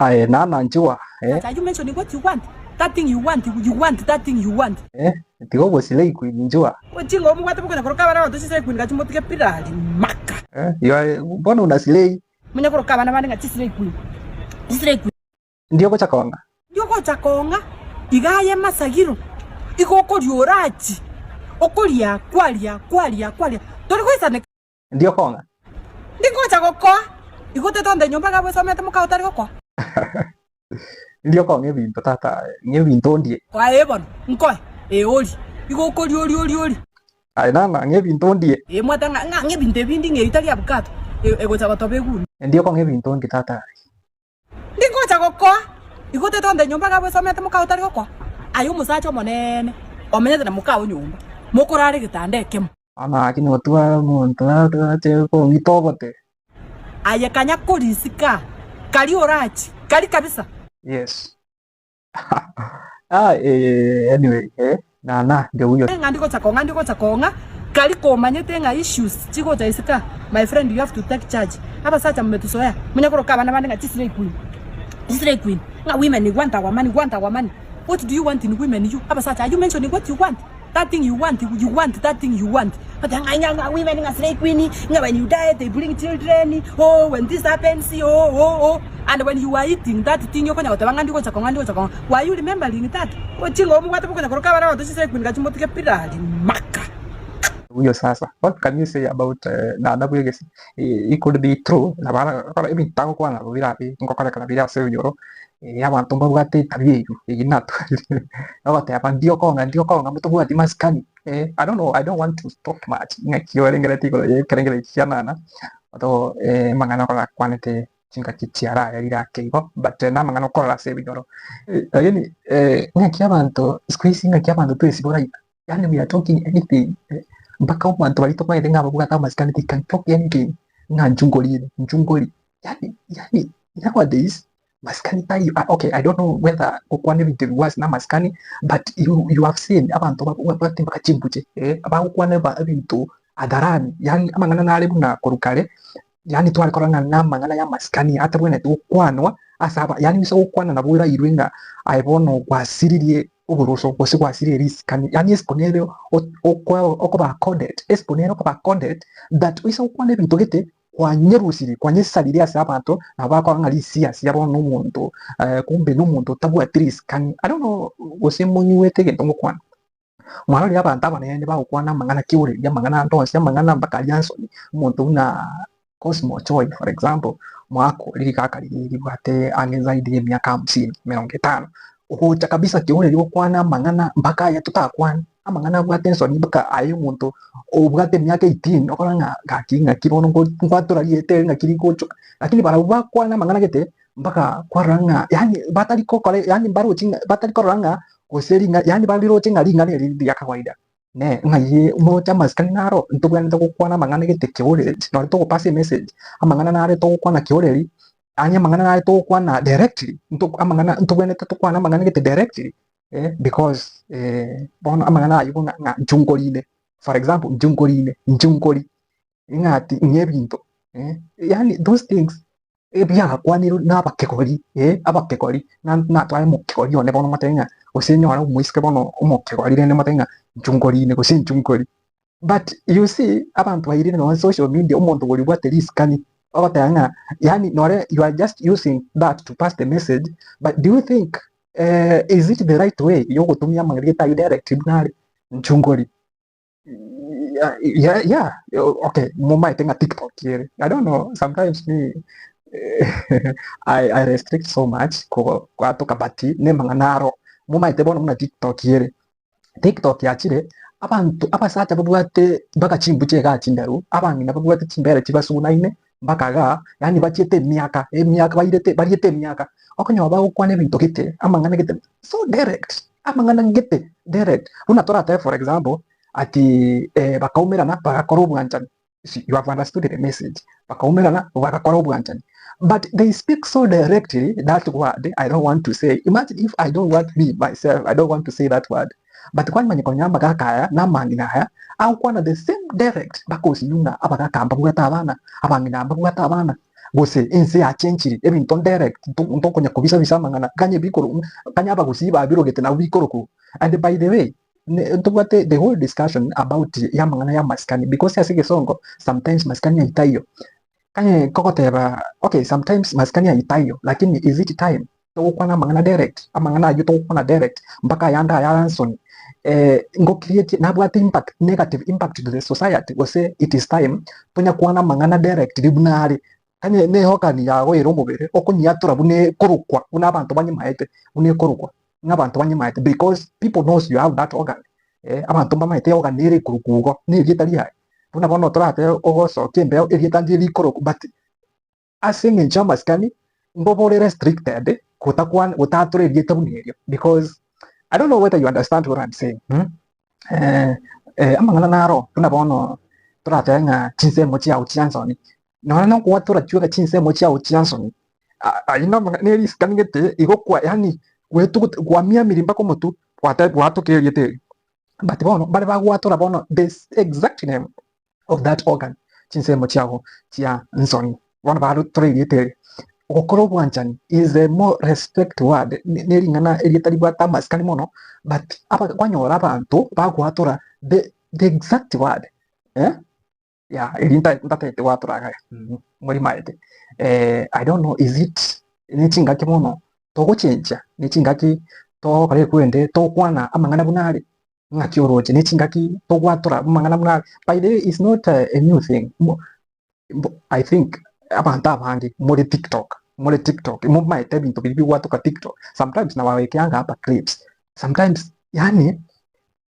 Nana njua. Are you mentioning what you want? That thing you want that thing you want. Tigo bosilei njua. Wajingo mwata mkona koroka wana watu sisi kuinga chimotika pirali maka. Mbona unasilei? Mwenye koroka wana wana chisile kuinga. Chisile kuinga. Ndio kocha konga. Ndio kocha konga. Igaye masagiro. Iko koriorachi. Okolia kwalia. Tori kuisane. Ndio konga. Ndio kocha kokoa. Iko tetonde nyumba kabwe somete muka utari kokoa. Ndio konga ebinto tata. Ebinto ndie. Kwa ebon. Nkoe. Oli. Iko oli. Nana ebinto ndie. Mwata ebinto ebindi ngeitali abukato. Gocha gotobe guni. Ndio konga ebinto ndie tata. Ndio kocha kokoa. Iko tetonde nyumba kabwe somete muka utari kokoa. Ayo musacho monene. Omenyete na muka nyumba. Mokorare gitande kemo. Lakini watu wa monta ko mitobote. Aya kanya kurisika. Kali orachi. Kali kabisa. Yes. Anyway, Nana ndio huyo. Ngandiko chakonga. Kali komanyete nga issues. Chiko chaisika. My friend, you have to take charge. Hapa sacha mmetusoea. Mwenye koroka bana nga chisile queen. Chisile queen. Nga women want our money. What do you want in women? You hapa sacha, are you mentioning what you want? That thing you want that thing you want. But women nga slay queen, nga when you die they bring children. Oh, when this happens, oh. And when you are eating that thing you kanya utawanga ndiko chakonga. Why you remembering that? Ochingo mwata mukona koroka bana watu sisi kwinga chimotika pirali maka. Huyo sasa. What can you say about Nana egesa? It could be true. Na bara ebintango kwa na birabi ngokora kana bira se yoro. Abantu mbabwate tabiyo iginato. Abate abandio konga mutubwati maskani. I don't know, I don't want to talk much. Ngakiore ngeretiko kerengere kianana. Ato mangana kola kwanete chinga kichiara yarira keigo but na mangana kola se bidoro. Again ngakiabantu squeezing ngakiabantu tu esibora. Yani we are talking anything. Mpaka abantu balito kwa ndenga babwata maskani they can talk anything. Njungoli. Yani nowadays maskani tayo okay, I don't know whether ukwane bintu was na maskani but you have seen abantu babate bakachimbuche abakwane ba bintu adarani yani amangana nale muna korukale yani twali koranga na mangana ya maskani atabwene tukwanwa asaba yani bisa ukwana na bwira irwenga aibono kwasiririe uburuso kwose kwasiririe riskani yani esponero okoba coded that bisa ukwane bintu gete kwanyesaliria sabato abako angalisia siabo n'umuntu kumbe n'umuntu tabwatrice kan I don't know gosemunyuete gentongo kwana mwari abantu abanene bakwana mangana kiure ya mangana ndonse mangana bakalyanso umuntu na Cosmo Joy for example mwako lirikaka liribwate angezaidi ya miaka 50 50 uhucha kabisa kiure likwana mangana mpaka ya tutakwana amangana bwa tension baka ayo muntu obwate myaka 18 okoranga gakinga kibono ngo ngwatura yete ngakiri kocho lakini bara kwana mangana gete mpaka kwaranga yani batali kokole yani baro chinga batali koranga goseringa yani baliro chinga linga ni ya kawaida ne ngaye umocha maskani naro ntubwana to kwana mangana gete kiore no to pass message amangana nare to kwana kiore anya mangana nare to kwana directly amangana ntubwana to kwana mangana gete directly because bono amangana yuko nga njungorine for example njungori ingati nyebinto yani those things bya kwaniro n'abakekori abakekori na twaye mukekori one bono matenga usenyora umuiske bono umukekori rene matenga njungorine ko njungori but you see abantu bayirine on social media umuntu buri bwate riskani abatanga yani nore you are just using that to pass the message but do you think is it the right way yo kutumia mangreta direct nari njungori yeah okay mama tenga TikTok here I don't know sometimes me I restrict so much kwa toka bati ne manganaro mama itebono muna TikTok here TikTok yachire abantu abasacha babwate baka chimbuche ga chindaru abangina babwate chimbere chibasunaine bakaga yani bachete miaka bayirete miaka okonyo bakwane bintu gite amangana gite so direct amangana gite direct unatora ta for example ati bakaumerana bakakora ubwanchani you have understood the message bakaumerana bakakora ubwanchani but they speak so directly that word I don't want to say imagine if I don't want me myself I don't want to say that word but kwani manyikonyamba gakaya namangina haya au kwana the same direct bakosi nyuna abagakamba bwata abana abangina bwata abana Gusii inse ya chenchiri ebinto direct ntokonya kubisa bisa mang'ana kanye bikoro kanye Abagusii babirogete na bikoro ku. And by the way, ntubate the whole discussion about ya mang'ana ya maskani, because ya sigesongo sometimes maskani ya itayo kanye kokoteba okay, sometimes maskani ya itayo, lakini is it time tokwana mang'ana direct amang'ana ayo tokwana direct mpaka yanda ya Ranson ngo create nabwate impact, negative impact to the society. Gose it is time tonya kwana mang'ana direct ribunari kanye nehokani yago iromubere okunyatura bune korukwa buna abantu banyimaete bune korukwa n'abantu banyimaete, because people knows you have that organ. Abantu bamaete organ iri kurukugo ni gitari hai buna bono torate ogoso kembe erieta ndiri koroku, but asing in chamaskani mbobole restricted kutakwan utature erieta bunerio, because I don't know whether you understand what I'm saying. Amang'ana naro buna bono torate nga chinsemo chia uchiansoni nona kuwatura chuka chinsemo chia uchiansoni aina neri skaningete igokwa, yani wetu kwamia mirimba ko mutu watu keriete, but bono bale bagwatura bono the exact name of that organ chinsemo chiago chia nsoni bono baru toriete okoro bwanchani is a more respect word neri ngana erietari bwata maskani mono, but apa kwanyora abantu bagwatura the exact word yeah, ntatete waturaga muri maete. I don't know, is it nichingaki mono toguchenja nichingaki to kare kwende to kwana amang'ana bunari ngakioroje nichingaki to gwatura amang'ana bunari. By the way, it's not a new thing. I think abantu abangi muri TikTok mu maete bintu bibi watuka TikTok sometimes na wawekeanga hapa clips sometimes, yani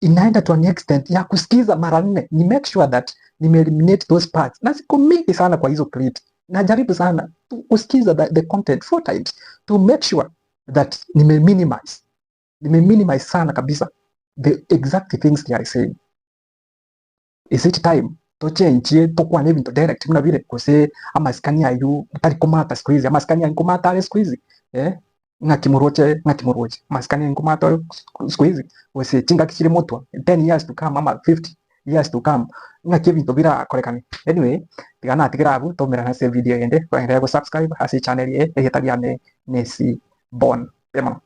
inaenda to an extent ya kusikiza mara 4 ni make sure that nime eliminate those parts, na ziko mingi sana kwa hizo clips. Najaribu sana kusikiza the content 4 times to make sure that nime minimize sana kabisa the exact things they are saying. Is it time to change to kwa ebinto direct muna vile kose amaskani ayu tari komata squeeze amaskani ayu komata ale squeeze ngakimuroche maskani ngumata squeeze wese chinga kichire motwa 10 years to come ama 50 years to come ngakibinto bira korekani. Anyway, tigana tigirabu to mera na se video ende kwa go subscribe hasi channel ye yetaliane nesi bon ema.